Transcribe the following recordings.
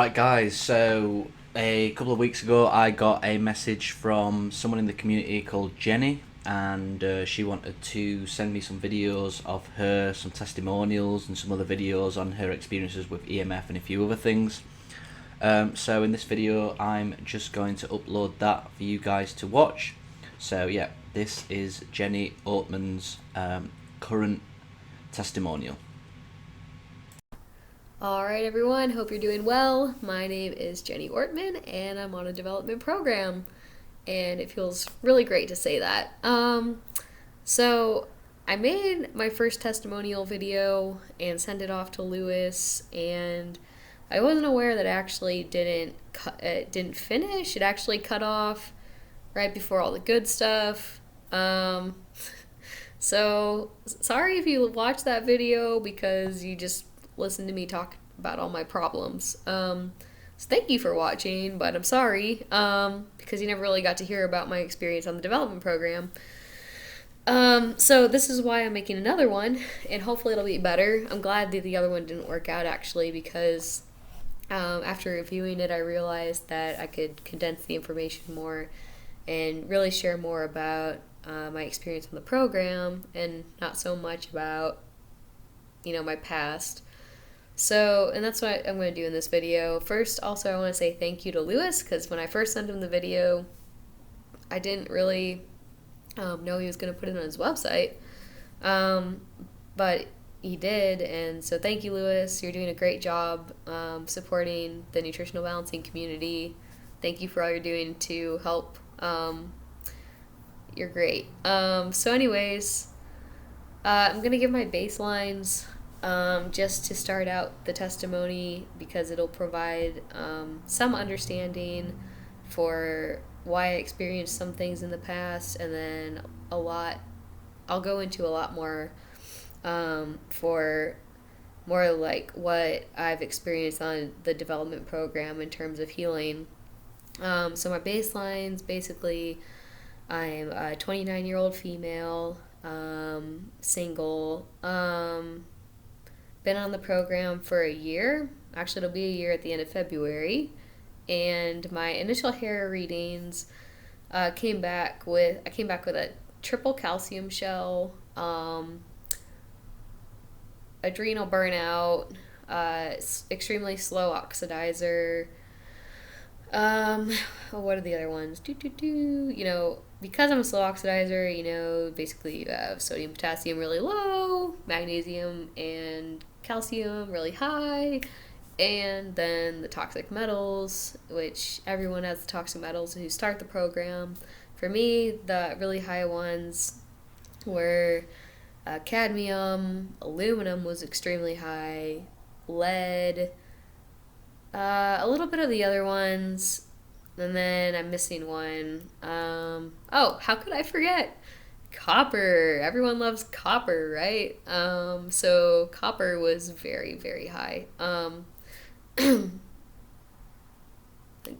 Right, guys, so a couple of weeks ago I got a message from someone in the community called Jenny, and she wanted to send me some videos of her, some testimonials, and some other videos on her experiences with EMF and a few other things. So in this video, I'm just going to upload that for you guys to watch. So yeah, this is Jenny Ortman's current testimonial. Alright everyone, hope you're doing well. My name is Jenny Ortman and I'm on a development program and it feels really great to say that. So I made my first testimonial video and sent it off to Lewis, and I wasn't aware that it actually didn't finish. It actually cut off right before all the good stuff. So sorry if you watched that video because you just listened to me talk about all my problems. So thank you for watching, but I'm sorry because you never really got to hear about my experience on the development program. So this is why I'm making another one, and hopefully it'll be better. I'm glad that the other one didn't work out actually because after reviewing it, I realized that I could condense the information more and really share more about my experience on the program and not so much about, my past. So, and that's what I'm going to do in this video. First, also, I want to say thank you to Lewis because when I first sent him the video, I didn't really know he was going to put it on his website. But he did, and so thank you, Lewis. You're doing a great job supporting the nutritional balancing community. Thank you for all you're doing to help. You're great. Anyways, I'm going to give my baselines just to start out the testimony because it'll provide some understanding for why I experienced some things in the past, and then I'll go into a lot more for more like what I've experienced on the development program in terms of healing. So my baselines basically, I'm a 29-year-old female, single, been on the program for a year. Actually, it'll be a year at the end of February. And my initial hair readings came back with a triple calcium shell, adrenal burnout, extremely slow oxidizer. What are the other ones? Because I'm a slow oxidizer, basically you have sodium, potassium really low, magnesium and calcium really high, and then the toxic metals, which everyone has the toxic metals who start the program. For me, the really high ones were cadmium, aluminum was extremely high, lead, a little bit of the other ones, and then I'm missing one. How could I forget? Copper. Everyone loves copper, right? So copper was very, very high. I think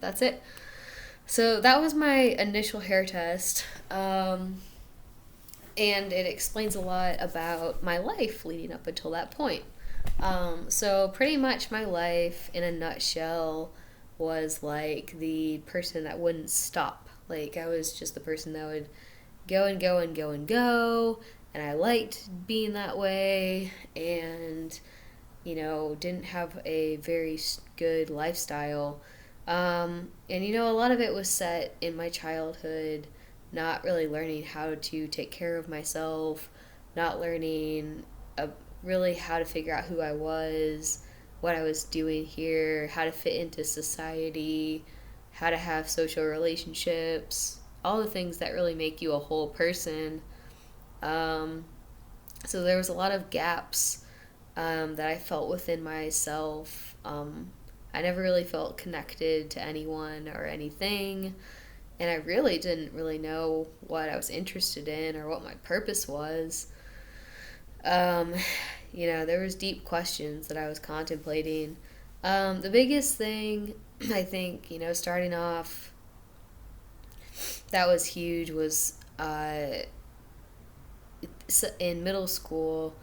that's it. So that was my initial hair test. And it explains a lot about my life leading up until that point. So pretty much my life in a nutshell was like the person that wouldn't stop. Like I was just the person that would go and go and go and go, and I liked being that way, and didn't have a very good lifestyle. And a lot of it was set in my childhood, not really learning how to take care of myself, not learning really how to figure out who I was, what I was doing here, how to fit into society, how to have social relationships, all the things that really make you a whole person. So there was a lot of gaps that I felt within myself. I never really felt connected to anyone or anything, and I really didn't really know what I was interested in or what my purpose was. Um, there was deep questions that I was contemplating. The biggest thing, I think, starting off, that was huge was in middle school,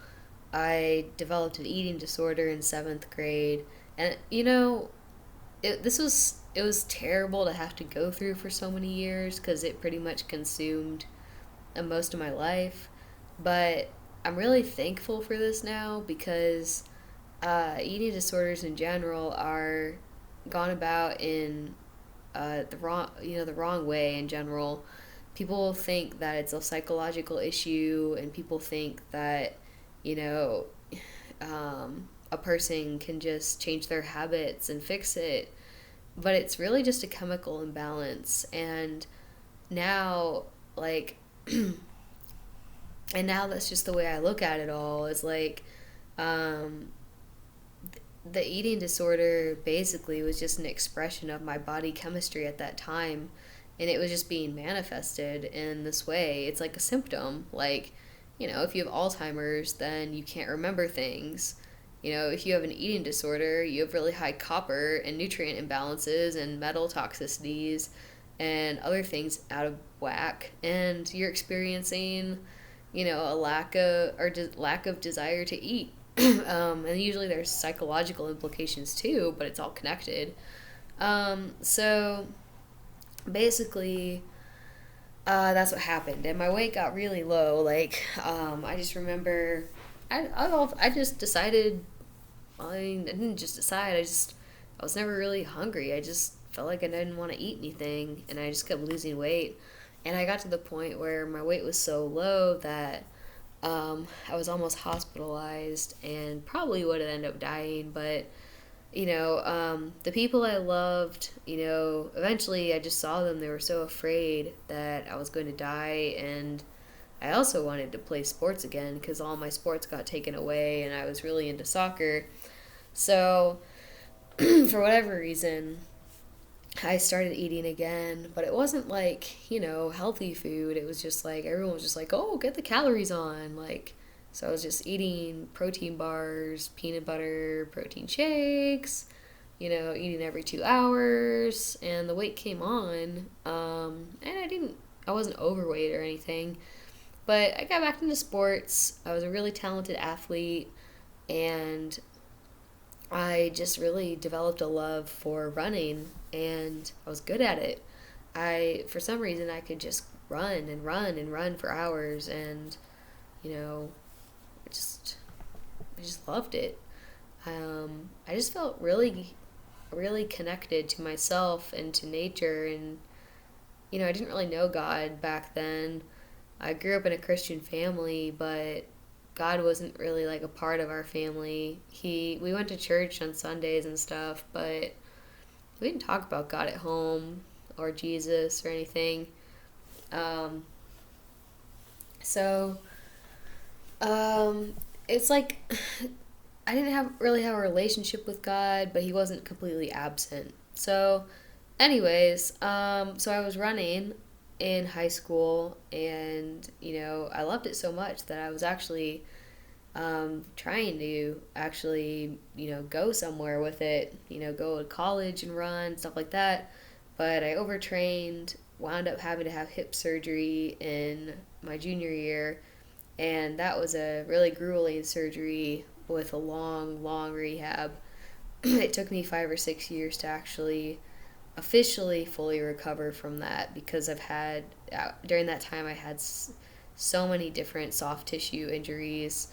I developed an eating disorder in seventh grade. And, it was terrible to have to go through for so many years because it pretty much consumed most of my life. But I'm really thankful for this now because eating disorders in general are gone about in the wrong way in general. People think that it's a psychological issue, and people think that you know a person can just change their habits and fix it, but it's really just a chemical imbalance. And now, like, and now that's just the way I look at it all. Is like, um, the eating disorder basically was just an expression of my body chemistry at that time, and it was just being manifested in this way. It's like a symptom. Like, if you have Alzheimer's, then you can't remember things. If you have an eating disorder, you have really high copper and nutrient imbalances and metal toxicities and other things out of whack, and you're experiencing, a lack of desire to eat. And usually there's psychological implications too, but it's all connected. So basically, that's what happened, and my weight got really low. Like, I just remember, I just decided. I didn't just decide. I was never really hungry. I just felt like I didn't want to eat anything, and I just kept losing weight. And I got to the point where my weight was so low that I was almost hospitalized and probably would have ended up dying. But the people I loved, eventually I just saw them. They were so afraid that I was going to die, and I also wanted to play sports again because all my sports got taken away, and I was really into soccer. So, for whatever reason, I started eating again, but it wasn't like, healthy food. It was just like, everyone was just like, oh, get the calories on. Like, so I was just eating protein bars, peanut butter, protein shakes, eating every 2 hours, and the weight came on. And I wasn't overweight or anything, but I got back into sports. I was a really talented athlete, and I just really developed a love for running, and I was good at it. For some reason, I could just run and run and run for hours, and, I just loved it. I just felt really, really connected to myself and to nature, and, I didn't really know God back then. I grew up in a Christian family, but God wasn't really like a part of our family. We went to church on Sundays and stuff, but we didn't talk about God at home or Jesus or anything. Um, so it's like I didn't really have a relationship with God, but He wasn't completely absent. So, anyways, so I was running in high school, and I loved it so much that I was actually trying to actually go somewhere with it, go to college and run stuff like that. But I overtrained, wound up having to have hip surgery in my junior year, and that was a really grueling surgery with a long rehab. It took me 5 or 6 years to actually officially fully recover from that, because during that time I had so many different soft tissue injuries.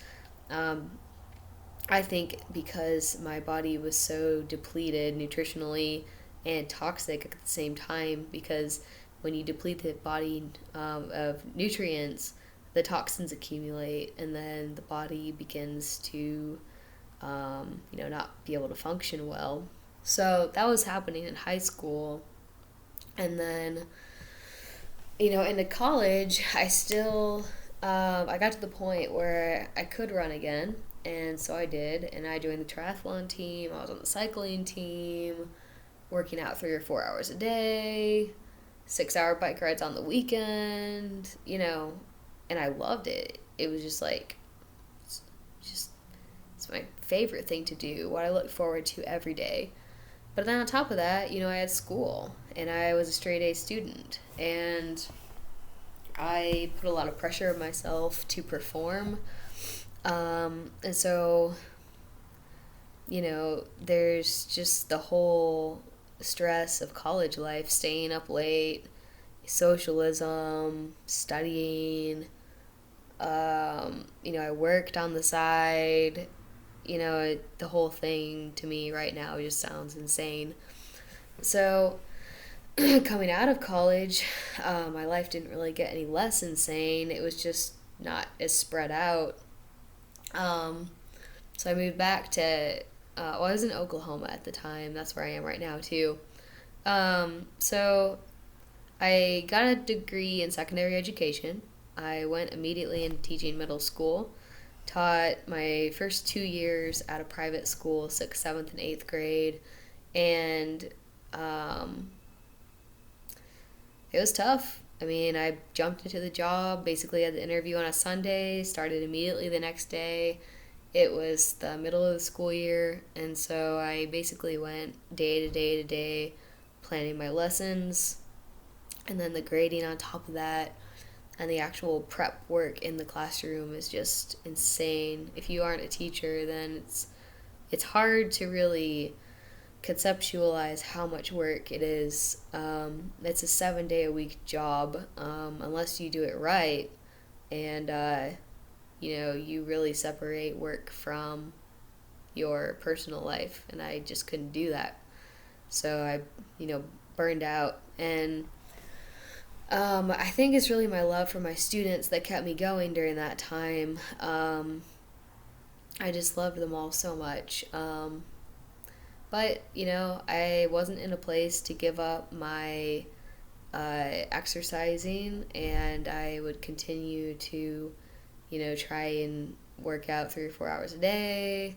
I think because my body was so depleted nutritionally and toxic at the same time, because when you deplete the body of nutrients, the toxins accumulate, and then the body begins to not be able to function well. So that was happening in high school. And then, into college, I got to the point where I could run again. And so I did. And I joined the triathlon team. I was on the cycling team, working out 3 or 4 hours a day, 6-hour bike rides on the weekend, and I loved it. It was just like, it's my favorite thing to do, what I look forward to every day. But then on top of that, I had school, and I was a straight A student, and I put a lot of pressure on myself to perform. And so, there's just the whole stress of college life, staying up late, socialism, studying. I worked on the side. The whole thing to me right now just sounds insane. So, coming out of college, my life didn't really get any less insane. It was just not as spread out. So I moved back to, I was in Oklahoma at the time. That's where I am right now, too. So I got a degree in secondary education. I went immediately into teaching middle school. Taught my first 2 years at a private school, 6th, 7th, and 8th grade. And it was tough. I mean, I jumped into the job, basically had the interview on a Sunday, started immediately the next day. It was the middle of the school year, and so I basically went day to day to day, planning my lessons, and then the grading on top of that, and the actual prep work in the classroom is just insane. If you aren't a teacher, then it's hard to really conceptualize how much work it is. It's a 7-day-a-week job, unless you do it right, and you really separate work from your personal life, and I just couldn't do that. So I, burned out, and I think it's really my love for my students that kept me going during that time. I just loved them all so much. But, I wasn't in a place to give up my exercising, and I would continue to, try and work out 3 or 4 hours a day.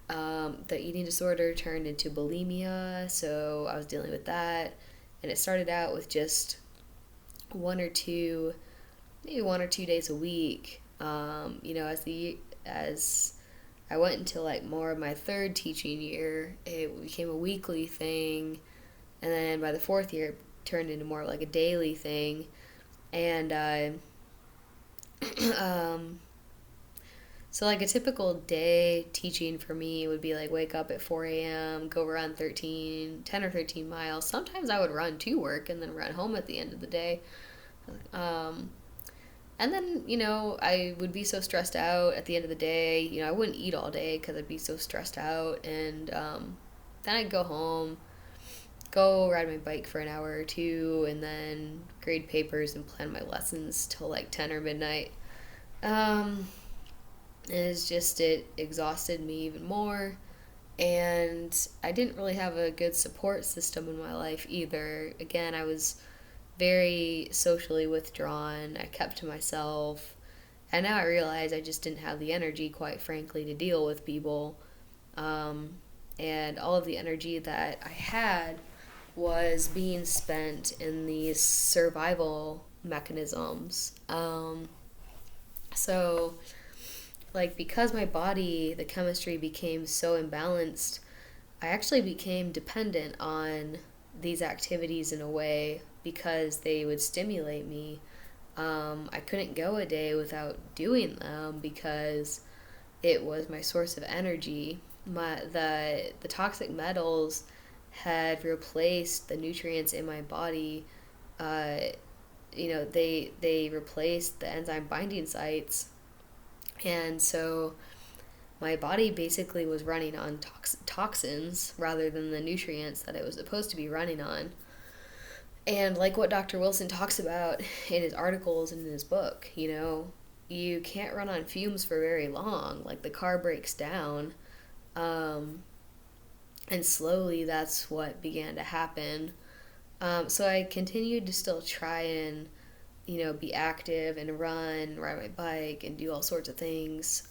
The eating disorder turned into bulimia, so I was dealing with that. And it started out with just maybe 1 or 2 days a week. As I went into more of my 3rd teaching year, it became a weekly thing, and then by the 4th year, it turned into more like a daily thing. And so a typical day teaching for me would be wake up at 4 a.m., go run 10 or 13 miles. Sometimes I would run to work and then run home at the end of the day. And then, I would be so stressed out at the end of the day. I wouldn't eat all day because I'd be so stressed out. And then I'd go home, go ride my bike for an hour or two, and then grade papers and plan my lessons till 10 or midnight. It exhausted me even more. And I didn't really have a good support system in my life either. Again, I was very socially withdrawn. I kept to myself. And now I realize I just didn't have the energy, quite frankly, to deal with people. And all of the energy that I had was being spent in these survival mechanisms. So, because my body, the chemistry became so imbalanced, I actually became dependent on these activities in a way because they would stimulate me. I couldn't go a day without doing them because it was my source of energy. The toxic metals had replaced the nutrients in my body. They replaced the enzyme binding sites, and so my body basically was running on toxins rather than the nutrients that it was supposed to be running on. And what Dr. Wilson talks about in his articles and in his book, you can't run on fumes for very long. The car breaks down. And slowly that's what began to happen. So I continued to still try and, be active and ride my bike and do all sorts of things.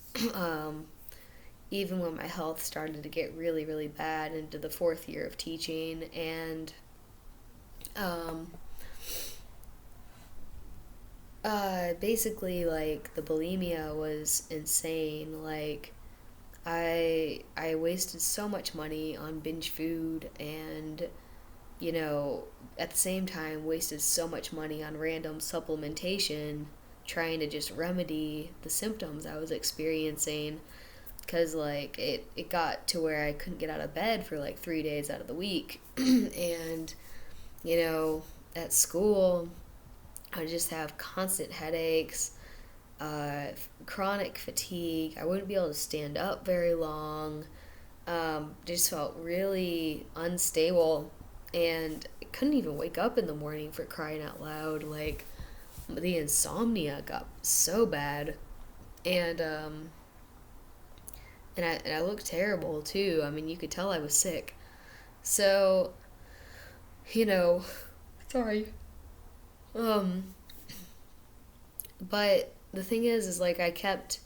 Even when my health started to get really, really bad into the 4th year of teaching. And basically the bulimia was insane. I wasted so much money on binge food, and at the same time wasted so much money on random supplementation trying to just remedy the symptoms I was experiencing. because like it got to where I couldn't get out of bed for like 3 days out of the week. And at school I would just have constant headaches, chronic fatigue. I wouldn't be able to stand up very long. Just felt really unstable, and I couldn't even wake up in the morning, for crying out loud. Like, the insomnia got so bad, and I looked terrible too. I mean, you could tell I was sick. So, sorry. Um, but the thing is like I kept,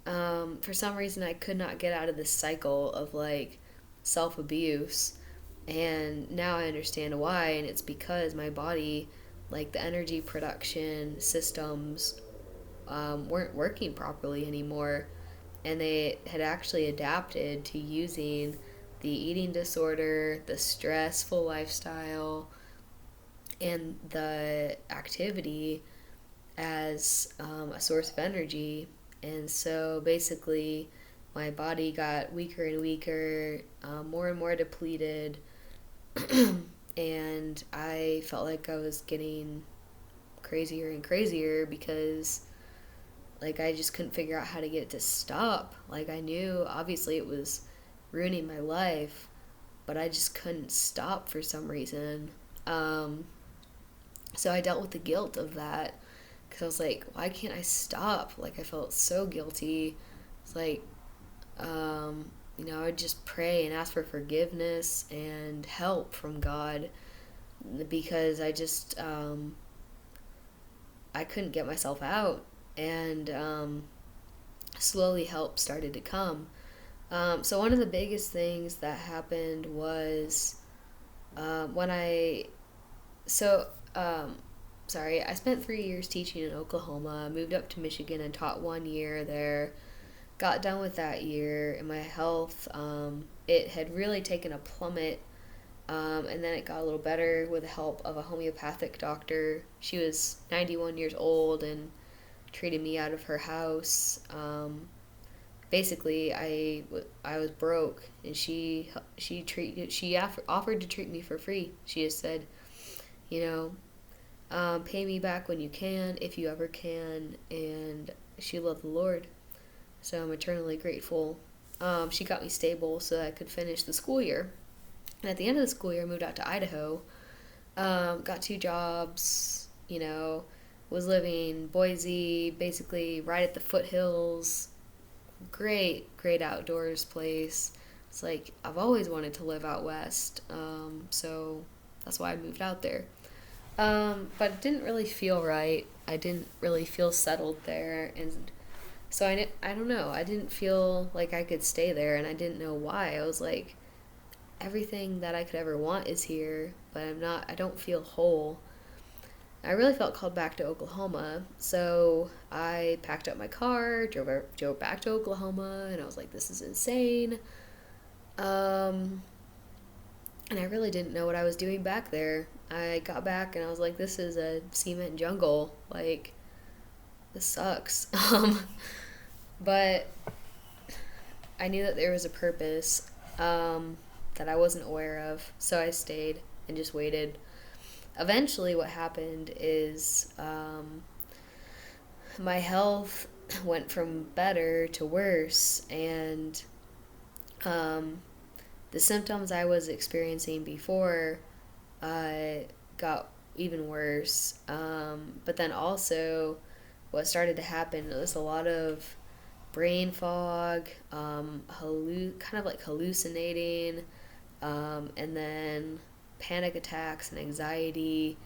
for some reason, I could not get out of this cycle of like self abuse. And now I understand why, and it's because my body, like the energy production systems, weren't working properly anymore. And they had actually adapted to using the eating disorder, the stressful lifestyle, and the activity as a source of energy. And so basically, my body got weaker and weaker, more and more depleted, and I felt like I was getting crazier and crazier because like I just couldn't figure out how to get it to stop. Like, I knew obviously it was ruining my life, but I just couldn't stop for some reason. So I dealt with the guilt of that, because I was like, why can't I stop? Like, I felt so guilty. It's like, I would just pray and ask for forgiveness and help from God, because I just, I couldn't get myself out. And slowly help started to come. So one of the biggest things that happened was when I spent 3 years teaching in Oklahoma, moved up to Michigan and taught 1 year there, got done with that year, and my health, it had really taken a plummet, and then it got a little better with the help of a homeopathic doctor. She was 91 years old and treated me out of her house. Basically, I was broke, and she offered to treat me for free. She just said, pay me back when you can, if you ever can, and she loved the Lord, so I'm eternally grateful. She got me stable so that I could finish the school year, and at the end of the school year, I moved out to Idaho, got 2 jobs, was living Boise, basically right at the foothills. Great outdoors place. It's like I've always wanted to live out west, so that's why I moved out there. But it didn't really feel right. I didn't really feel settled there, and so I don't know. I didn't feel like I could stay there, and I didn't know why. I was like, everything that I could ever want is here, but I don't feel whole. I really felt called back to Oklahoma, so I packed up my car, drove back to Oklahoma, and I was like, this is insane. And I really didn't know what I was doing back there. I got back and I was like, this is a cement jungle. Like, this sucks. But I knew that there was a purpose that I wasn't aware of, so I stayed and just waited. Eventually what happened is my health went from better to worse, and the symptoms I was experiencing before got even worse. But then also what started to happen was a lot of brain fog, kind of like hallucinating, and then panic attacks and anxiety,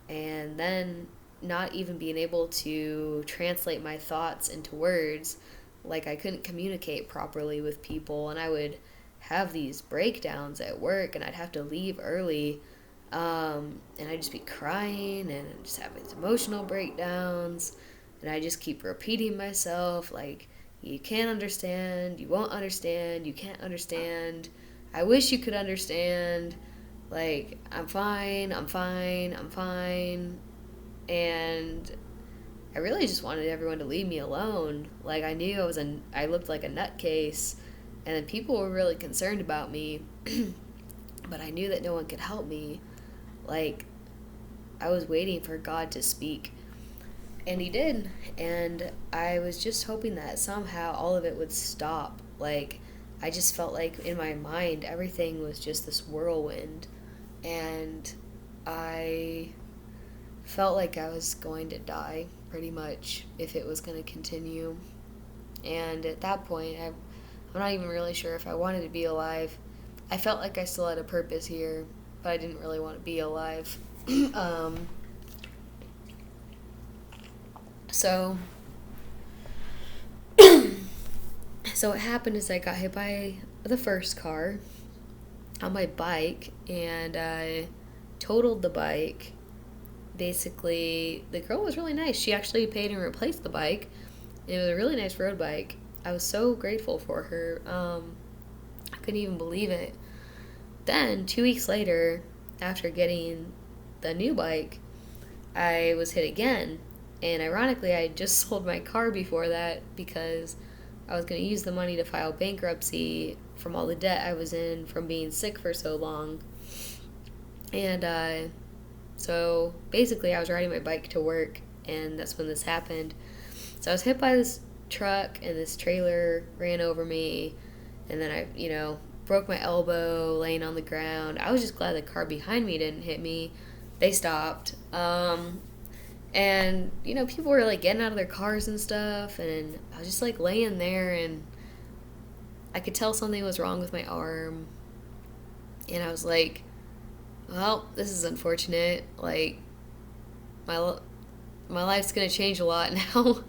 and then not even being able to translate my thoughts into words. Like, I couldn't communicate properly with people, and I would have these breakdowns at work, and I'd have to leave early, and I'd just be crying and just have these emotional breakdowns, and I just keep repeating myself, like, you can't understand, you won't understand, you can't understand, I wish you could understand. I'm fine. And I really just wanted everyone to leave me alone. Like, I knew I looked like a nutcase, and then people were really concerned about me, but I knew that no one could help me. Like, I was waiting for God to speak, and he did, and I was just hoping that somehow all of it would stop. Like, I just felt like in my mind everything was just this whirlwind, and I felt like I was going to die pretty much if it was going to continue. And at that point, I'm not even really sure if I wanted to be alive. I felt like I still had a purpose here, but I didn't really want to be alive. So so what happened is I got hit by the first car on my bike, and I totaled the bike. Basically, the girl was really nice. She actually paid and replaced the bike. It was a really nice road bike. I was so grateful for her. I couldn't even believe it. Then, 2 weeks later, after getting the new bike, I was hit again. And ironically, I had just sold my car before that because I was going to use the money to file bankruptcy from all the debt I was in from being sick for so long. And so basically I was riding my bike to work, and that's when this happened. So I was hit by this truck, and this trailer ran over me, and then I, broke my elbow laying on the ground. I was just glad the car behind me didn't hit me. They stopped. And, people were, like, getting out of their cars and stuff, and I was just, like, laying there, and I could tell something was wrong with my arm. And I was like, well, this is unfortunate. Like, my life's gonna change a lot now.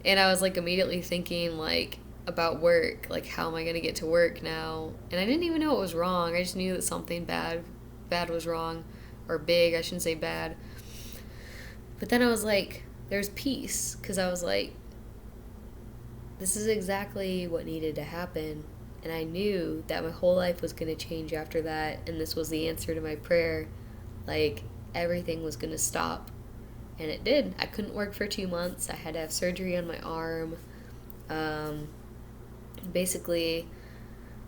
And I was, like, immediately thinking, like, about work. Like, how am I gonna get to work now? And I didn't even know what was wrong. I just knew that something bad was wrong. Or big, I shouldn't say bad. But then I was like, there's peace, because I was like, this is exactly what needed to happen. And I knew that my whole life was going to change after that, and this was the answer to my prayer. Like, everything was going to stop. And it did. I couldn't work for 2 months. I had to have surgery on my arm. Basically,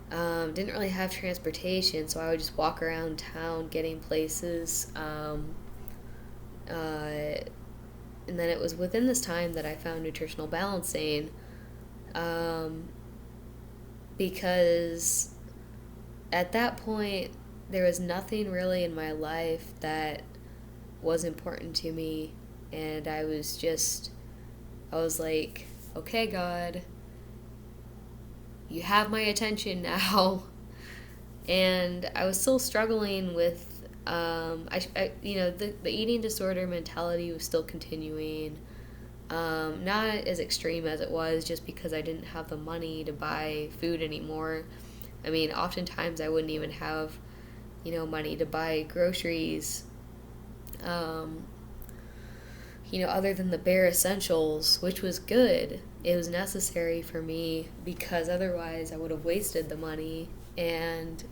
didn't really have transportation, so I would just walk around town getting places. And then it was within this time that I found nutritional balancing, because at that point there was nothing really in my life that was important to me, and I was like, okay, God, you have my attention now. And I was still struggling with the eating disorder mentality was still continuing. Not as extreme as it was, just because I didn't have the money to buy food anymore. I mean, oftentimes I wouldn't even have, money to buy groceries, other than the bare essentials, which was good. It was necessary for me, because otherwise I would have wasted the money. And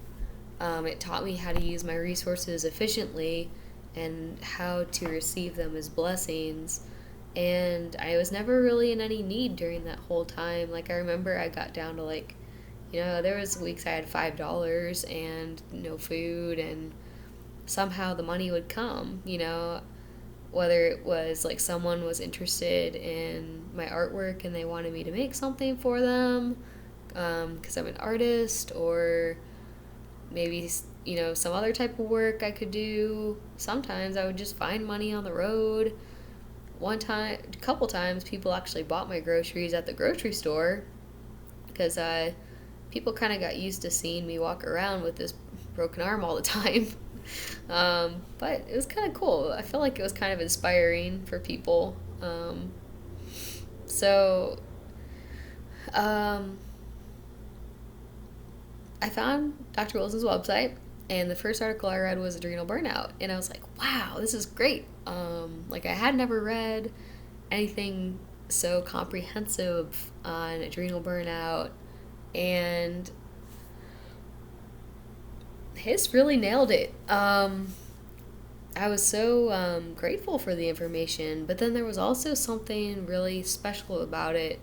it taught me how to use my resources efficiently and how to receive them as blessings. And I was never really in any need during that whole time. Like, I remember I got down to, there was weeks I had $5 and no food, and somehow the money would come, whether it was like someone was interested in my artwork and they wanted me to make something for them, because I'm an artist, or maybe, some other type of work I could do. Sometimes I would just find money on the road. A couple times, people actually bought my groceries at the grocery store, because people kind of got used to seeing me walk around with this broken arm all the time. But it was kind of cool. I feel like it was kind of inspiring for people. I found Dr. Wilson's website, and the first article I read was adrenal burnout, and I was like, wow, this is great. I had never read anything so comprehensive on adrenal burnout, and his really nailed it. I was so grateful for the information, but then there was also something really special about it.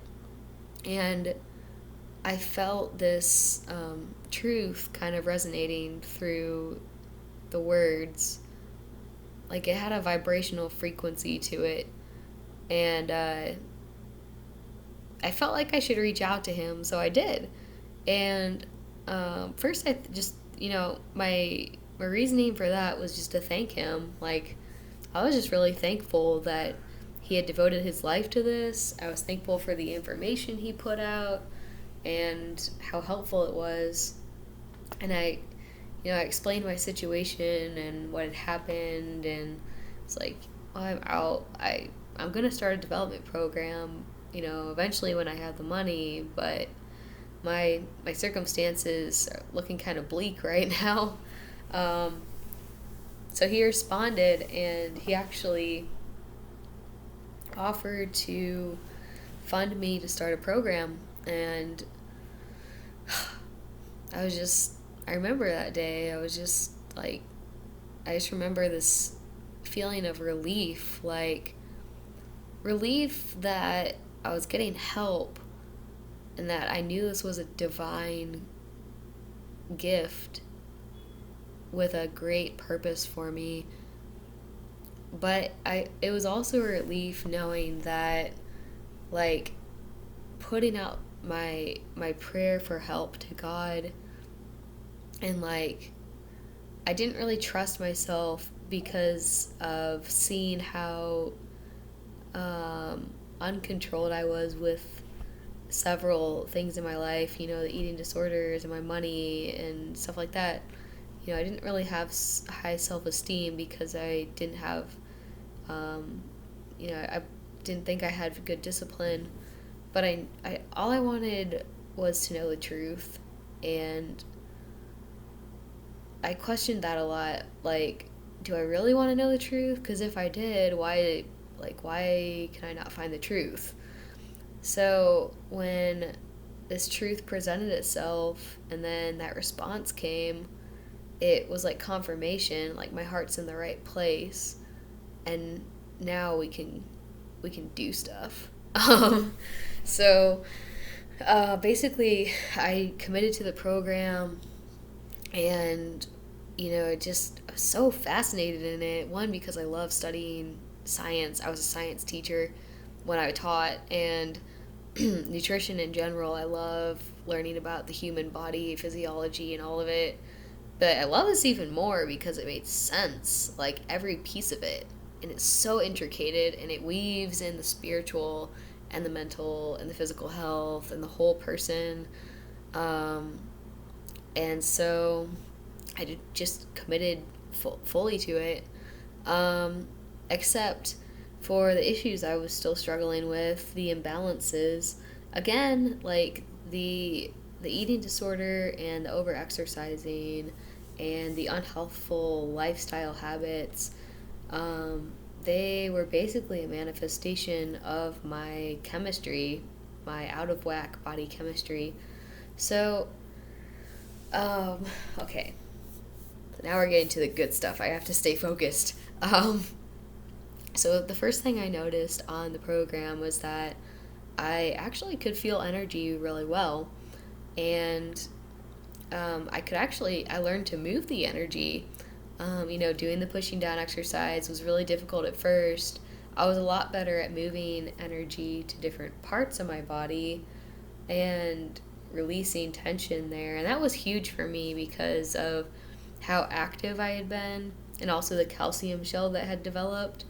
And I felt this truth kind of resonating through the words. Like it had a vibrational frequency to it. And I felt like I should reach out to him, so I did. And first, I just, my reasoning for that was just to thank him. Like, I was just really thankful that he had devoted his life to this. I was thankful for the information he put out and how helpful it was. And I explained my situation and what had happened, and it's like, oh, I'm out. I'm gonna start a development program, eventually when I have the money, but my circumstances are looking kind of bleak right now. So he responded, and he actually offered to fund me to start a program. And I remember that day. I just remember this feeling of relief, like relief that I was getting help and that I knew this was a divine gift with a great purpose for me. But it was also a relief knowing that, like, putting out my prayer for help to God, and like I didn't really trust myself because of seeing how uncontrolled I was with several things in my life, the eating disorders and my money and stuff like that. I didn't really have high self-esteem because I didn't have, I didn't think I had good discipline. But I all I wanted was to know the truth, and I questioned that a lot. Like, do I really want to know the truth? Because if I did, why can I not find the truth? So when this truth presented itself, and then that response came, it was like confirmation. Like, my heart's in the right place, and now we can do stuff. So basically, I committed to the program, and I just was so fascinated in it. One, because I love studying science. I was a science teacher when I taught, and nutrition in general. I love learning about the human body, physiology, and all of it. But I love this even more because it made sense, like every piece of it. And it's so intricate, and it weaves in the spiritual and the mental and the physical health and the whole person. And so I just committed fully to it, except for the issues I was still struggling with, the imbalances. Again, like the eating disorder and the overexercising and the unhealthful lifestyle habits. They were basically a manifestation of my chemistry, my out of whack body chemistry. So, okay. So now we're getting to the good stuff. I have to stay focused. So the first thing I noticed on the program was that I actually could feel energy really well. And I learned to move the energy. Doing the pushing down exercise was really difficult at first. I was a lot better at moving energy to different parts of my body and releasing tension there. And that was huge for me because of how active I had been, and also the calcium shell that had developed,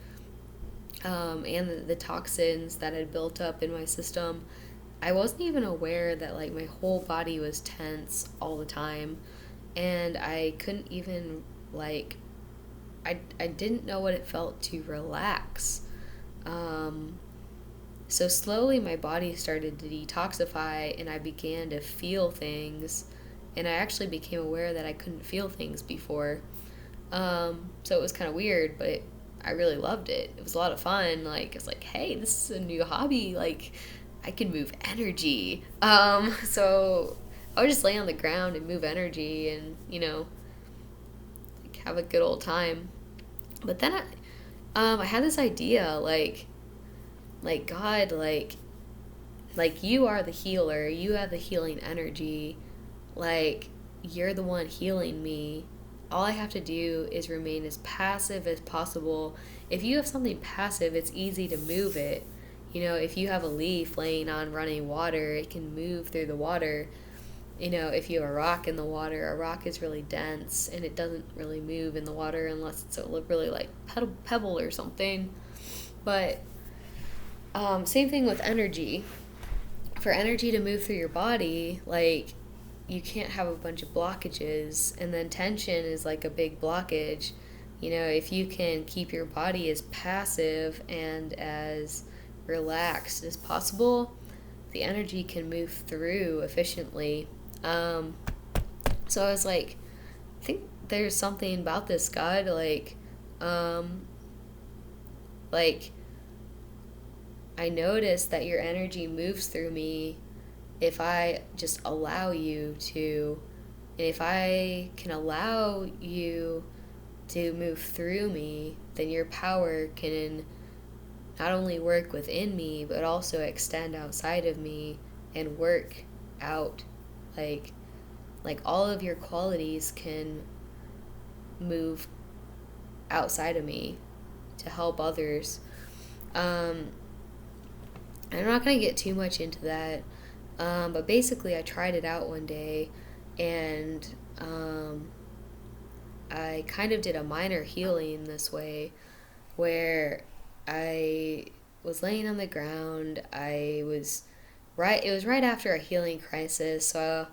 and the toxins that had built up in my system. I wasn't even aware that like my whole body was tense all the time, and I couldn't even I didn't know what it felt to relax. So slowly my body started to detoxify, and I began to feel things, and I actually became aware that I couldn't feel things before. So it was kind of weird, but I really loved it. It was a lot of fun. Like, it's like, hey, this is a new hobby. Like, I can move energy. So I would just lay on the ground and move energy and, like, have a good old time. But then I had this idea, God, like you are the healer, you have the healing energy, like you're the one healing me. All I have to do is remain as passive as possible. If you have something passive, it's easy to move it. You know, if you have a leaf laying on running water, it can move through the water. You know, if you have a rock in the water, a rock is really dense and it doesn't really move in the water unless it's a really like pebble or something. But same thing with energy. For energy to move through your body, like you can't have a bunch of blockages, and then tension is like a big blockage. You know, if you can keep your body as passive and as relaxed as possible, the energy can move through efficiently. Um, so I was like, I think there's something about this, God, um, like I notice that your energy moves through me if I just allow you to. And if I can allow you to move through me, then your power can not only work within me, but also extend outside of me and work out. Like, like all of your qualities can move outside of me to help others. Um, I'm not going to get too much into that, but basically, I tried it out one day, and I kind of did a minor healing this way, where I was laying on the ground. It was right after a healing crisis, so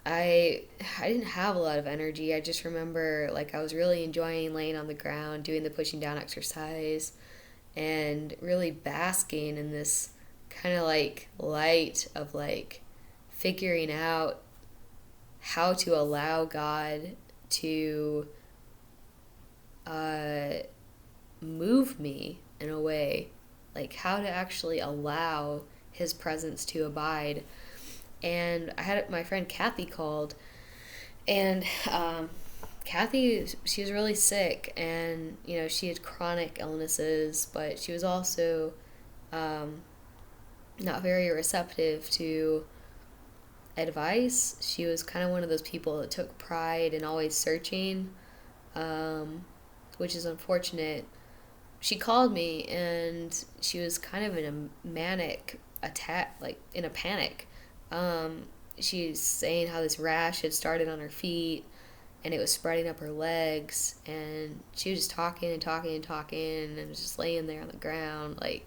I didn't have a lot of energy. I just remember like I was really enjoying laying on the ground, doing the pushing down exercise, and really basking in this kind of like light of like figuring out how to allow God to uh, move me in a way, like how to actually allow His presence to abide. And I had my friend Kathy called, and Kathy, she was really sick, and you know she had chronic illnesses, but she was also um, not very receptive to advice. She was kind of one of those people that took pride in always searching, um, which is unfortunate. She called me and she was kind of in a manic attack, like in a panic. She's saying how this rash had started on her feet and it was spreading up her legs, and she was just talking and talking and talking and was just laying there on the ground like,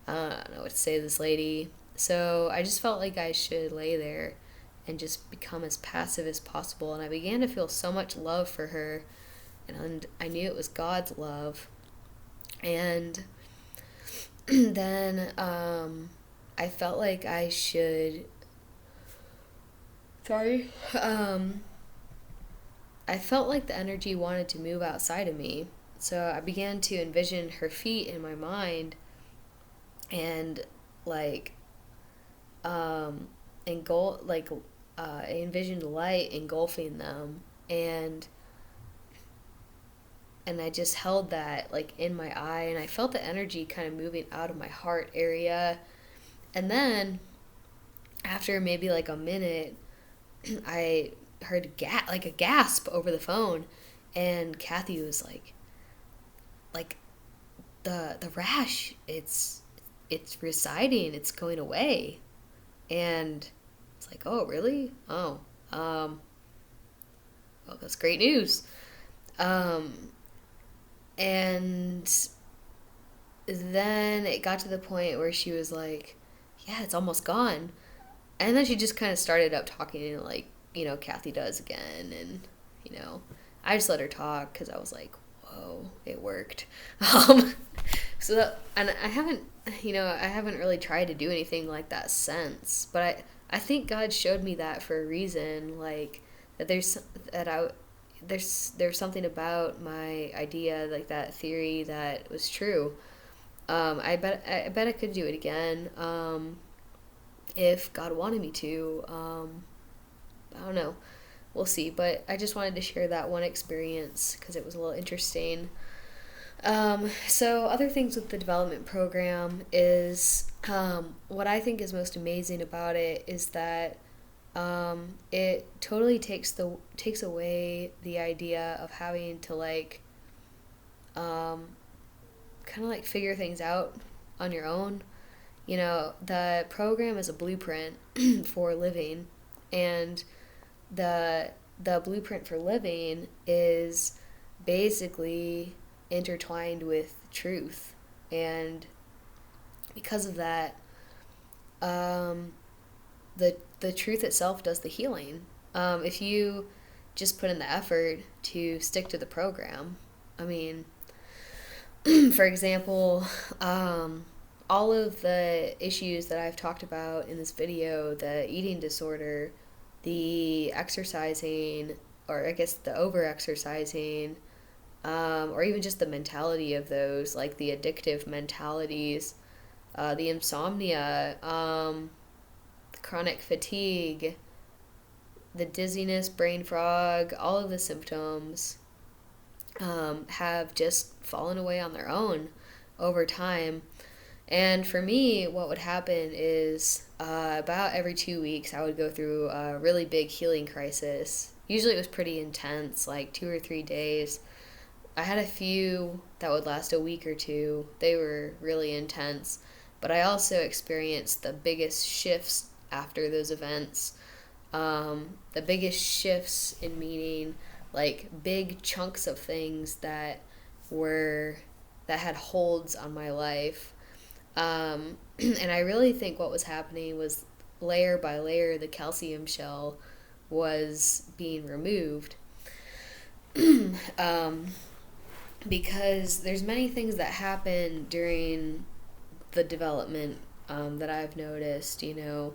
I don't know what to say to this lady. So I just felt like I should lay there and just become as passive as possible, and I began to feel so much love for her, and I knew it was God's love. And then I felt like I should. Sorry. I felt like the energy wanted to move outside of me. So I began to envision her feet in my mind, and like I envisioned light engulfing them, and I just held that like in my eye, and I felt the energy kind of moving out of my heart area. And then after maybe like a minute, I heard like a gasp over the phone, and Kathy was like the rash, it's residing, it's going away. And it's like, oh really? Oh, well, that's great news. Um, and then it got to the point where she was like, yeah, it's almost gone. And then she just kind of started up talking like, you know, Kathy does again. And, you know, I just let her talk because I was like, whoa, it worked. Um, and I haven't really tried to do anything like that since. But I think God showed me that for a reason. Like, that there's something about my idea, like that theory, that was true. I bet I could do it again. If God wanted me to. I don't know. we'll see. But I just wanted to share that one experience because it was a little interesting. So other things with the development program is what I think is most amazing about it is that it totally takes away the idea of having to like kind of like figure things out on your own. You know, the program is a blueprint for living, and the blueprint for living is basically intertwined with truth, and because of that, the truth itself does the healing. If you just put in the effort to stick to the program, I mean, for example, all of the issues that I've talked about in this video, the eating disorder, the exercising, or I guess the over exercising, or even just the mentality of those, like the addictive mentalities, the insomnia, the chronic fatigue, the dizziness, brain fog, all of the symptoms have just fallen away on their own over time. And for me, what would happen is about every 2 weeks, I would go through a really big healing crisis. Usually it was pretty intense, like 2 or 3 days. I had a few that would last a week or two. They were really intense. But I also experienced the biggest shifts after those events. The biggest shifts in meaning like big chunks of things that had holds on my life. And I really think what was happening was layer by layer, the calcium shell was being removed. Because there's many things that happen during the development that I've noticed, you know,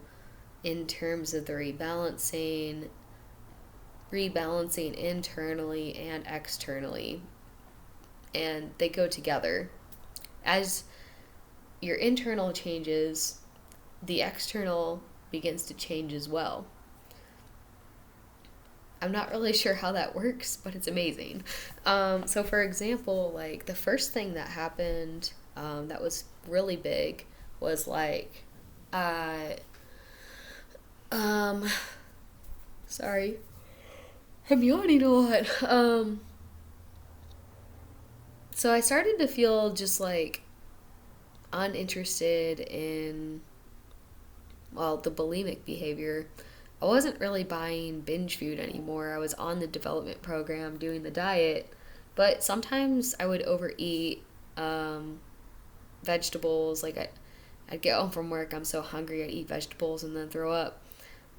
in terms of the rebalancing internally and externally. And they go together. As your internal changes, the external begins to change as well. I'm not really sure how that works, but it's amazing. So for example, like the first thing that happened that was really big was like, sorry, I'm yawning a lot. So I started to feel just like uninterested in, well, the bulimic behavior. I wasn't really buying binge food anymore. I was on the development program doing the diet, but sometimes I would overeat vegetables. Like I'd get home from work, I'm so hungry, I'd eat vegetables and then throw up.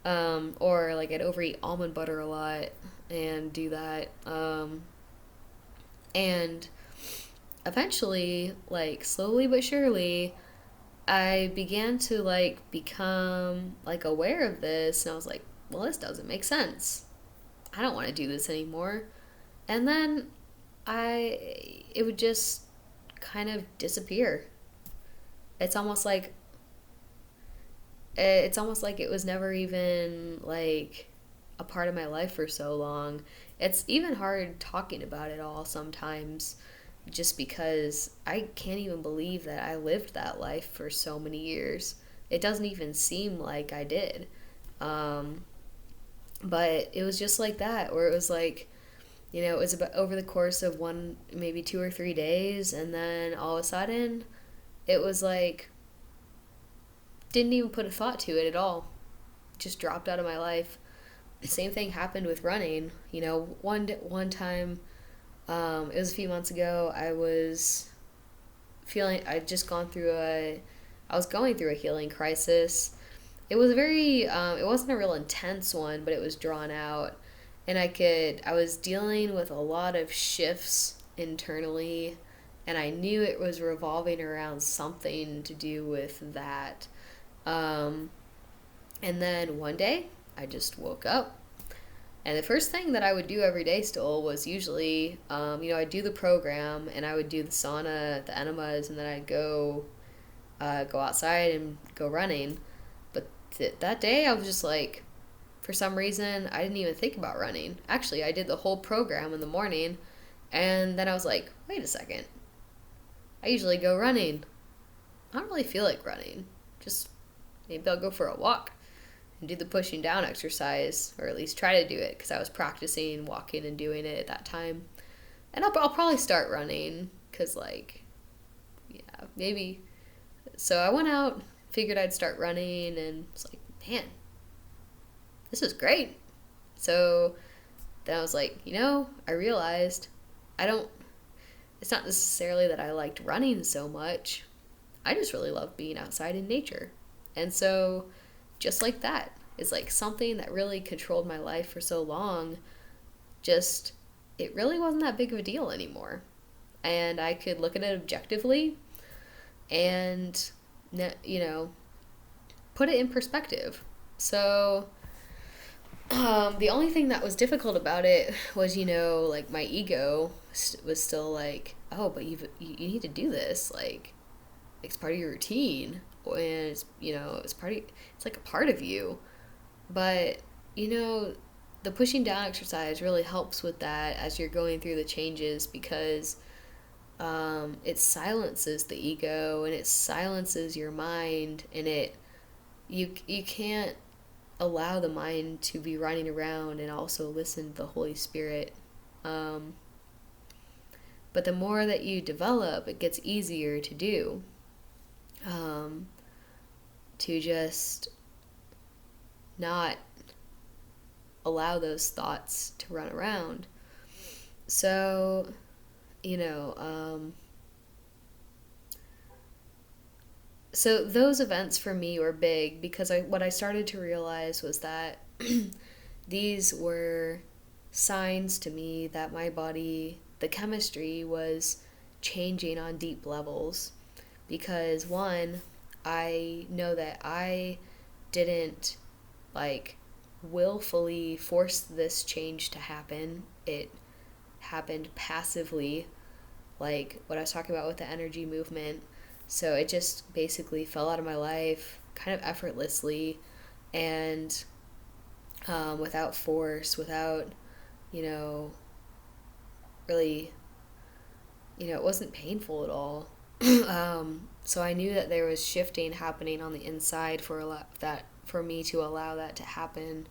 Or like I'd overeat almond butter a lot and do that. And eventually, like slowly but surely, I began to like become like aware of this, and I was like, well, this doesn't make sense. I don't want to do this anymore. And then it would just kind of disappear. It's almost like it was never even like a part of my life for so long. It's even hard talking about it all sometimes, just because I can't even believe that I lived that life for so many years. It doesn't even seem like I did. But it was just like that, where it was like, you know, it was about over the course of maybe 2 or 3 days, and then all of a sudden, it was like, didn't even put a thought to it at all. Just dropped out of my life. The same thing happened with running. You know, one time, it was a few months ago, I was going through a healing crisis. It was it wasn't a real intense one, but it was drawn out. And I was dealing with a lot of shifts internally, and I knew it was revolving around something to do with that. And then one day, I just woke up. And the first thing that I would do every day still was usually, I'd do the program, and I would do the sauna, the enemas, and then I'd go outside and go running. But that day, I was just like, for some reason, I didn't even think about running. Actually, I did the whole program in the morning, and then I was like, wait a second. I usually go running. I don't really feel like running. Just maybe I'll go for a walk and do the pushing down exercise, or at least try to do it, because I was practicing walking and doing it at that time. And I'll probably start running, because, like, yeah, maybe. So I went out, figured I'd start running, and was like, man, this is great. So then I was like, I realized it's not necessarily that I liked running so much. I just really love being outside in nature. And so, just like that, it's like something that really controlled my life for so long, it really wasn't that big of a deal anymore. And I could look at it objectively and, put it in perspective. So, the only thing that was difficult about it was, like my ego was still like, oh, but you need to do this. Like, it's part of your routine. And it's, it's like a part of you. But, the pushing down exercise really helps with that as you're going through the changes, because it silences the ego and it silences your mind, and you can't allow the mind to be running around and also listen to the Holy Spirit. But the more that you develop, it gets easier to do. To just not allow those thoughts to run around. So, so those events for me were big, because what I started to realize was that these were signs to me that my body, the chemistry, was changing on deep levels. Because one, I know that I didn't willfully force this change to happen. It happened passively, like what I was talking about with the energy movement. So it just basically fell out of my life kind of effortlessly, and without force, without, really, it wasn't painful at all. So I knew that there was shifting happening on the inside for me to allow that to happen.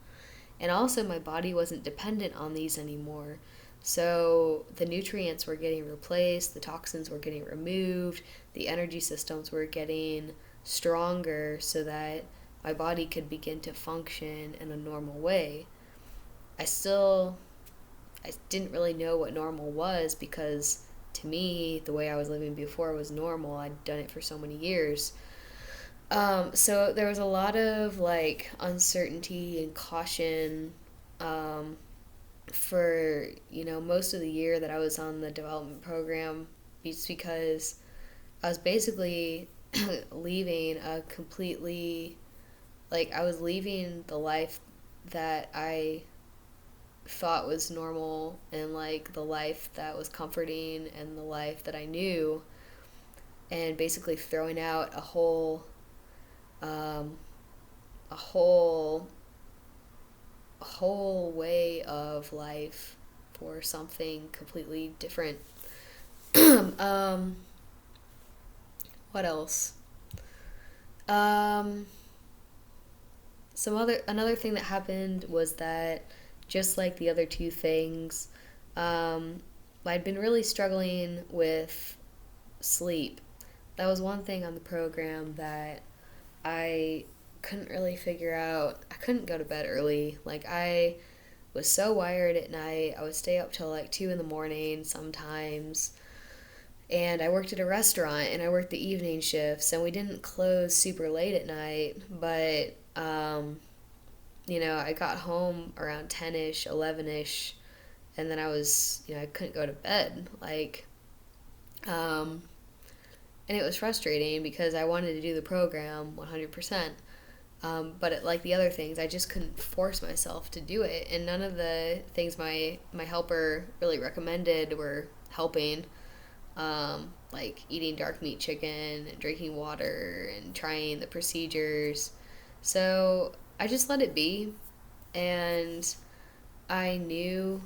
And also my body wasn't dependent on these anymore. So the nutrients were getting replaced, the toxins were getting removed, the energy systems were getting stronger so that my body could begin to function in a normal way. I didn't really know what normal was, because to me, the way I was living before was normal. I'd done it for so many years. So there was a lot of uncertainty and caution for most of the year that I was on the development program, just because I was basically leaving I was leaving the life that I thought was normal, and the life that was comforting, and the life that I knew, and basically throwing out a whole way of life for something completely different. What else? Another thing that happened was that, just like the other two things, I'd been really struggling with sleep. That was one thing on the program that I couldn't really figure out. I couldn't go to bed early. I was so wired at night. I would stay up till 2 a.m. sometimes. And I worked at a restaurant, and I worked the evening shifts, and we didn't close super late at night, but I got home around 10ish, 11ish, and then I couldn't go to bed. And it was frustrating, because I wanted to do the program 100%. But like the other things, I just couldn't force myself to do it. And none of the things my helper really recommended were helping. Like eating dark meat chicken and drinking water and trying the procedures. So I just let it be. And I knew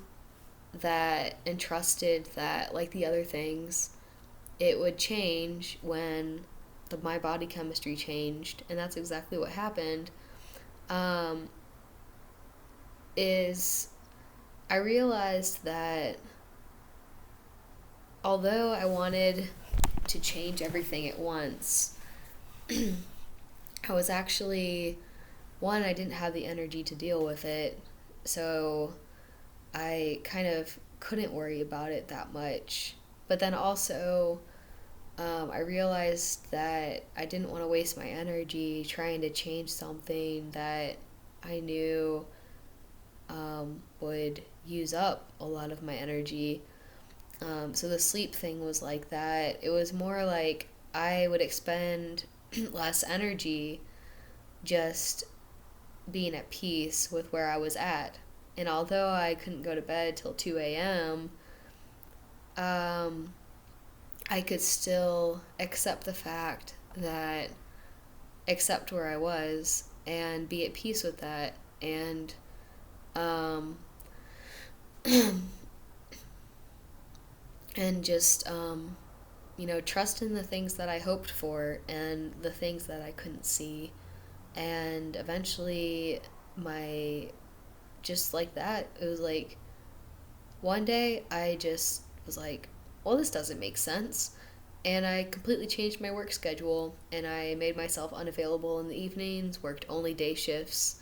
that and trusted that, like the other things, it would change when my body chemistry changed. And that's exactly what happened. Um, is I realized that although I wanted to change everything at once, I was actually, one, I didn't have the energy to deal with it. So I kind of couldn't worry about it that much. But then also, I realized that I didn't want to waste my energy trying to change something that I knew would use up a lot of my energy. So the sleep thing was like that. It was more like I would expend less energy just being at peace with where I was at. And although I couldn't go to bed till 2 a.m., I could still accept the fact that, accept where I was and be at peace with that. And, um, and just, trust in the things that I hoped for and the things that I couldn't see. And eventually, just like that, it was like, one day I just was like, well, this doesn't make sense. And I completely changed my work schedule and I made myself unavailable in the evenings, worked only day shifts.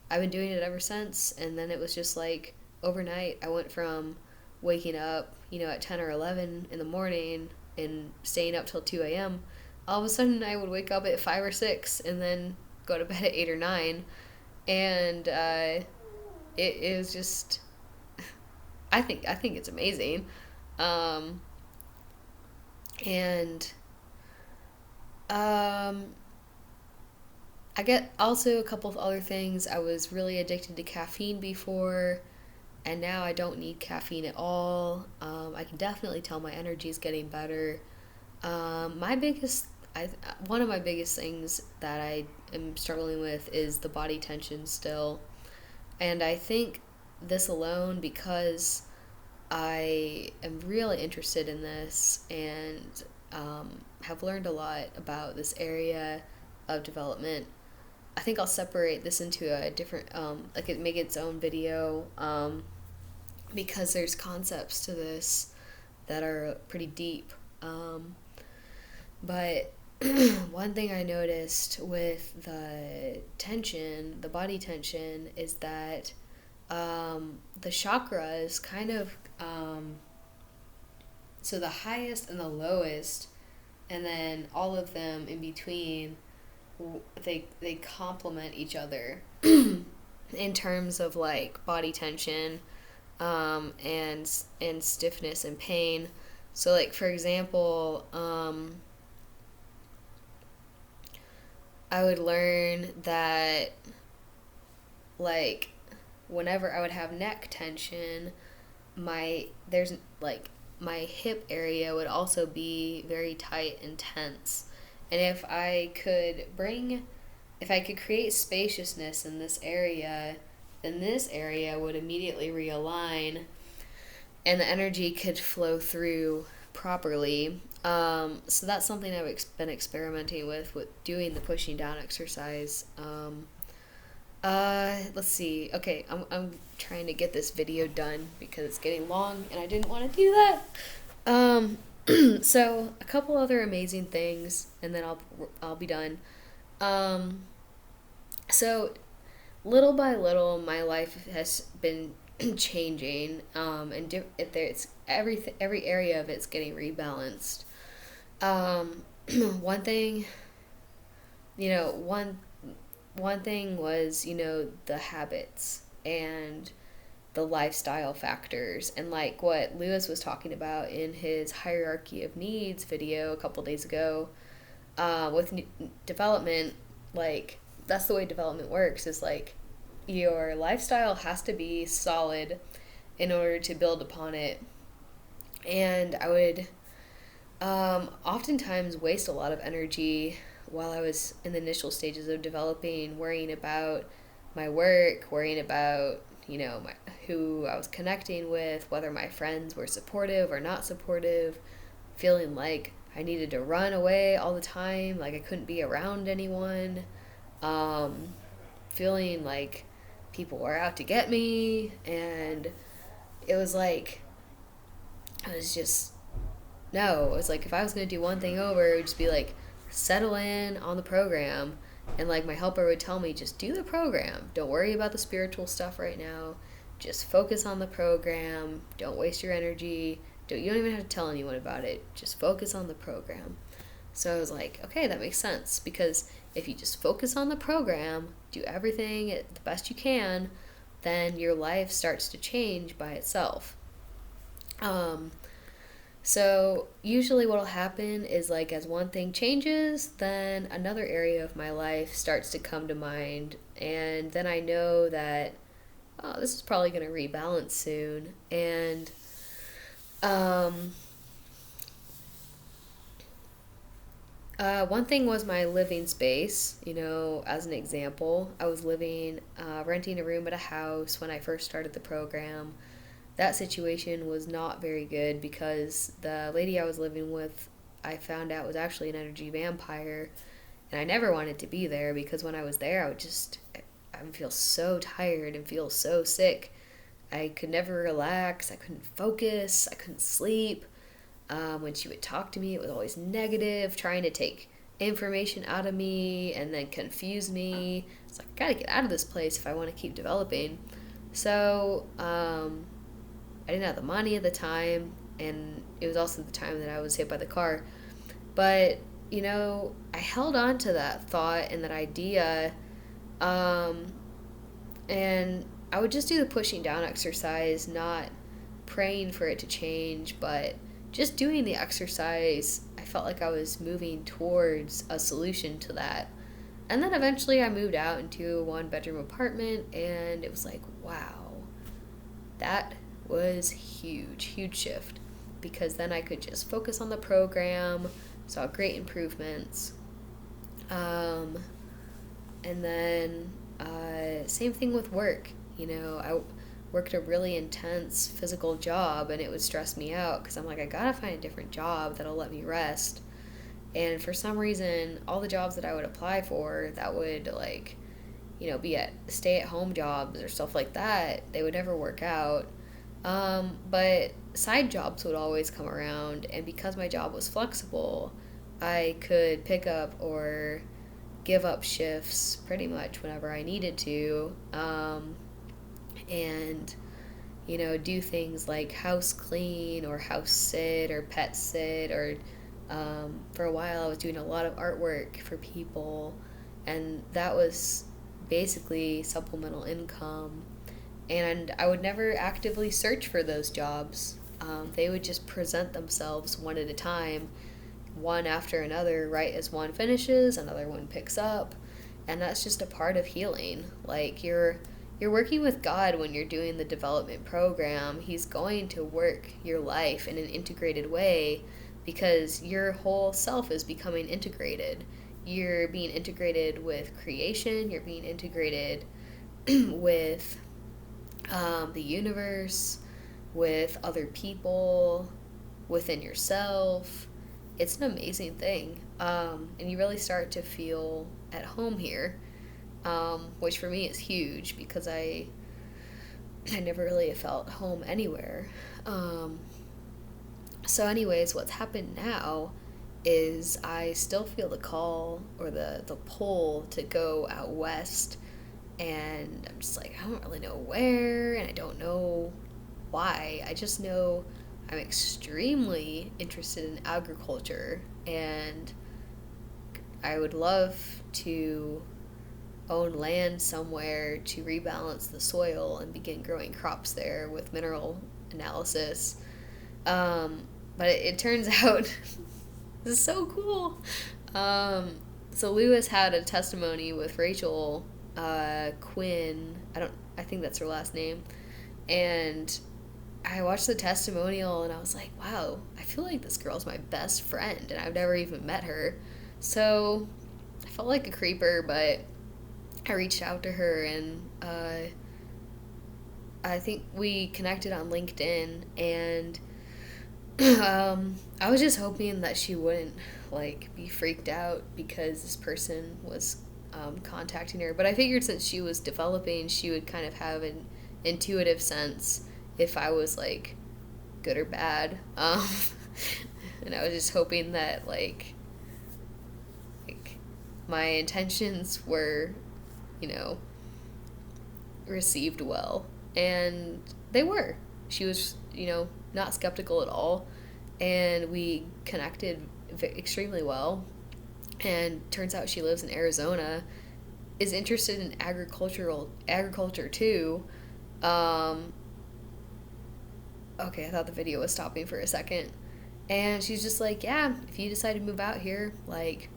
I've been doing it ever since. And then it was just like overnight, I went from waking up, at 10 or 11 in the morning and staying up till 2 a.m. All of a sudden, I would wake up at 5 or 6 and then go to bed at 8 or 9. And it was just, I think it's amazing. Um, and um, I get also a couple of other things. I was really addicted to caffeine before, and now I don't need caffeine at all. I can definitely tell my energy is getting better. My biggest, one of my biggest things that I am struggling with is the body tension still. And I think this alone, because I am really interested in this and have learned a lot about this area of development. I think I'll separate this into a different, make its own video, because there's concepts to this that are pretty deep. But one thing I noticed with the tension, the body tension, is that the chakras kind of, so the highest and the lowest, and then all of them in between, they complement each other in terms of like body tension, and stiffness and pain. So like for example, I would learn that like whenever I would have neck tension, my hip area would also be very tight and tense. And if I could create spaciousness in this area, then this area would immediately realign and the energy could flow through properly. So that's something I've been experimenting with doing the pushing down exercise. Let's see. Okay, I'm trying to get this video done because it's getting long and I didn't want to do that. So a couple other amazing things and then I'll be done. So little by little my life has been changing, and there's every area of it's getting rebalanced. One thing, one thing was, the habits and the lifestyle factors, and like what Lewis was talking about in his hierarchy of needs video a couple days ago, with development. Like that's the way development works, is like your lifestyle has to be solid in order to build upon it. And I would oftentimes waste a lot of energy while I was in the initial stages of developing, worrying about my work, worrying about, who I was connecting with, whether my friends were supportive or not supportive, feeling like I needed to run away all the time, like I couldn't be around anyone, um, feeling like people were out to get me, and it was like, I was just, no, it was like if I was going to do one thing over, it would just be like, settle in on the program. And like my helper would tell me, just do the program. Don't worry about the spiritual stuff right now. Just focus on the program. Don't waste your energy. You don't even have to tell anyone about it. Just focus on the program. So I was like, okay, that makes sense. Because if you just focus on the program, do everything the best you can, then your life starts to change by itself. Um, so usually what'll happen is like as one thing changes, then another area of my life starts to come to mind, and then I know that, oh, this is probably going to rebalance soon. And um, one thing was my living space. As an example, I was renting a room at a house when I first started the program. That situation was not very good because the lady I was living with, I found out, was actually an energy vampire, and I never wanted to be there because when I was there, I would feel so tired and feel so sick. I could never relax. I couldn't focus. I couldn't sleep. When she would talk to me, it was always negative, trying to take information out of me and then confuse me. It's like, I gotta get out of this place if I want to keep developing. So, I didn't have the money at the time, and it was also the time that I was hit by the car. But, I held on to that thought and that idea, and I would just do the pushing down exercise, not praying for it to change, but just doing the exercise. I felt like I was moving towards a solution to that. And then eventually I moved out into a one-bedroom apartment, and it was like, wow, that was huge shift, because then I could just focus on the program, saw great improvements. And then same thing with work. I worked a really intense physical job, and it would stress me out because I'm like, I gotta find a different job that'll let me rest. And for some reason, all the jobs that I would apply for that would be at stay-at-home jobs or stuff like that, they would never work out. But side jobs would always come around, and because my job was flexible, I could pick up or give up shifts pretty much whenever I needed to, and do things like house clean or house sit or pet sit, or for a while I was doing a lot of artwork for people, and that was basically supplemental income. And I would never actively search for those jobs. They would just present themselves one at a time, one after another. Right as one finishes, another one picks up, and that's just a part of healing. Like you're working with God when you're doing the development program. He's going to work your life in an integrated way because your whole self is becoming integrated. You're being integrated with creation. You're being integrated with the universe, with other people, within yourself. It's an amazing thing. And you really start to feel at home here, which for me is huge because I never really felt home anywhere. So anyways, what's happened now is I still feel the call or the pull to go out west, and I'm just like, I don't really know where, and I don't know why. I just know I'm extremely interested in agriculture, and I would love to own land somewhere to rebalance the soil and begin growing crops there with mineral analysis. But it turns out this is so cool. So Lewis had a testimony with Rachel Quinn. I think that's her last name. And I watched the testimonial and I was like, wow, I feel like this girl's my best friend and I've never even met her. So I felt like a creeper, but I reached out to her, and I think we connected on LinkedIn, and I was just hoping that she wouldn't like be freaked out because this person was contacting her. But I figured since she was developing, she would kind of have an intuitive sense if I was like good or bad. And I was just hoping that like my intentions were, you know, received well, and they were. She was, you know, not skeptical at all, and we connected extremely well. And turns out she lives in Arizona, is interested in agriculture too. Um, okay, I thought the video was stopping for a second, and she's just like, yeah, if you decide to move out here, like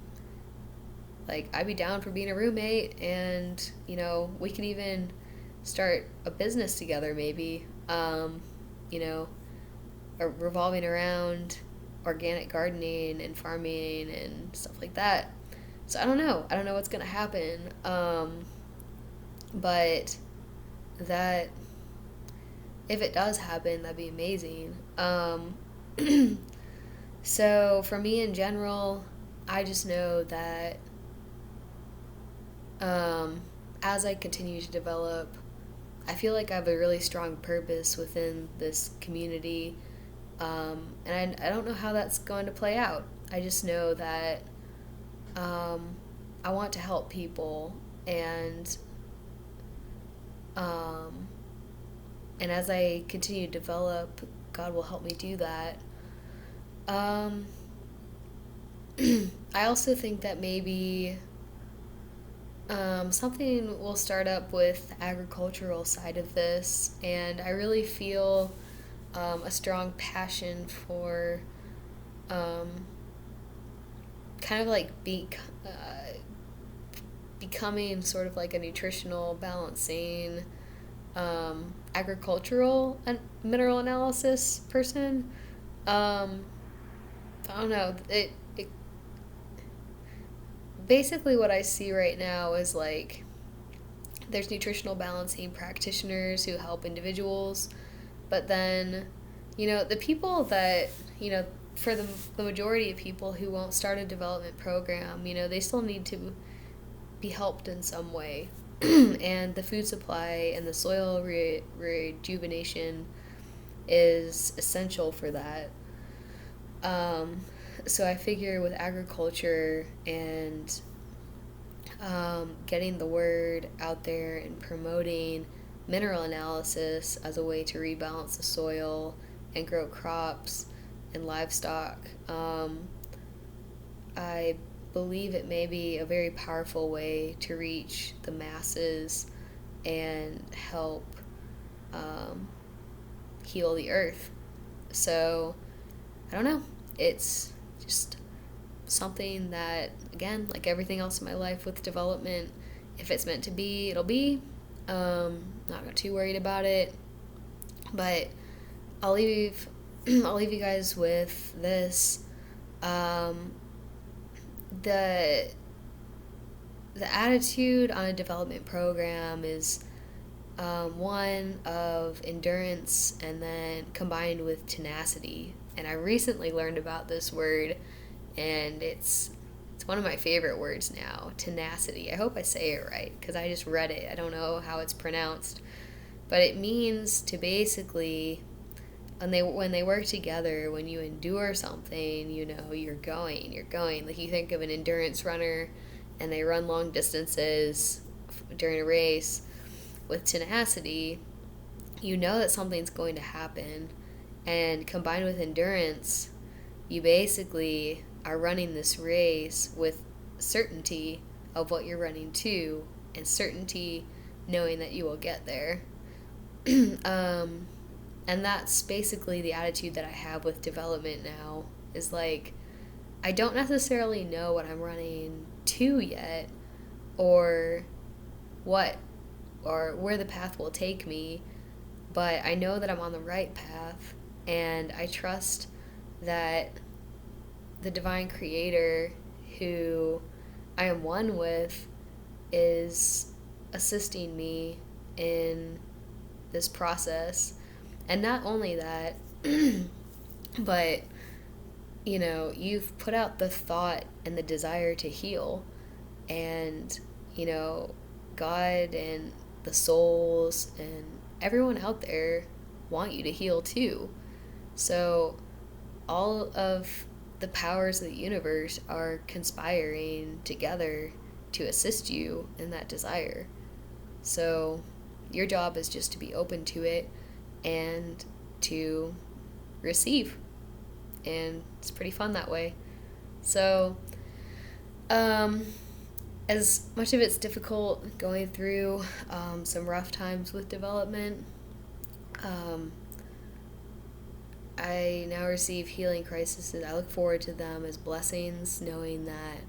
I'd be down for being a roommate, and you know, we could even start a business together maybe, you know, revolving around organic gardening and farming and stuff like that. So I don't know what's gonna happen, but that if it does happen, that'd be amazing. So for me in general, I just know that as I continue to develop, I feel like I have a really strong purpose within this community, and I don't know how that's going to play out. I just know that I want to help people, and um, as I continue to develop, God will help me do that. Um, I also think that maybe something will start up with the agricultural side of this, and I really feel a strong passion for um, kind of like becoming sort of like a nutritional balancing agricultural and mineral analysis person. I don't know. It basically what I see right now is like there's nutritional balancing practitioners who help individuals, but then, you know, the people that, you know, for the majority of people who won't start a development program, you know, they still need to be helped in some way. And the food supply and the soil rejuvenation is essential for that. Um, so I figure with agriculture and getting the word out there and promoting mineral analysis as a way to rebalance the soil and grow crops and livestock, I believe it may be a very powerful way to reach the masses and help heal the earth. So, I don't know. It's just something that, again, like everything else in my life with development, if it's meant to be, it'll be. Not too worried about it. But I'll leave I'll leave you guys with this. The attitude on a development program is one of endurance and then combined with tenacity. And I recently learned about this word, and it's one of my favorite words now, tenacity. I hope I say it right because I just read it. I don't know how it's pronounced, but it means to basically, when they work together, when you endure something, you know, you're going. Like you think of an endurance runner, and they run long distances during a race. With tenacity, you know that something's going to happen, and combined with endurance, you basically are running this race with certainty of what you're running to, and certainty knowing that you will get there. And that's basically the attitude that I have with development now, is like, I don't necessarily know what I'm running to yet, or where the path will take me, but I know that I'm on the right path, and I trust that the divine creator who I am one with is assisting me in this process. And not only that, but you've put out the thought and the desire to heal, and God and the souls and everyone out there want you to heal too. So all of the powers of the universe are conspiring together to assist you in that desire. So your job is just to be open to it and to receive. And it's pretty fun that way. So, as much of it's difficult going through some rough times with development, I now receive healing crises. I look forward to them as blessings, knowing that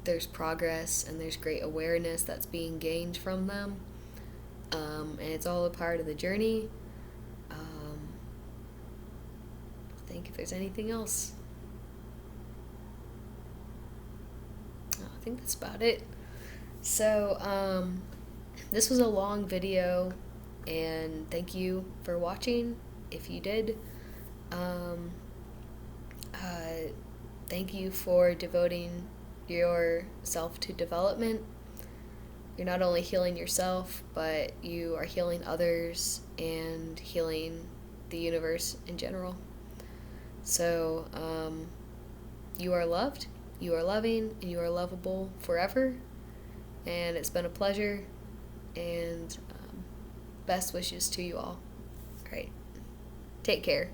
there's progress and there's great awareness that's being gained from them. And it's all a part of the journey. I think if there's anything else, I think that's about it. So, this was a long video, and thank you for watching if you did. Thank you for devoting yourself to development. You're not only healing yourself, but you are healing others and healing the universe in general. So, you are loved, you are loving, and you are lovable forever. And it's been a pleasure, and best wishes to you all. All right. Take care.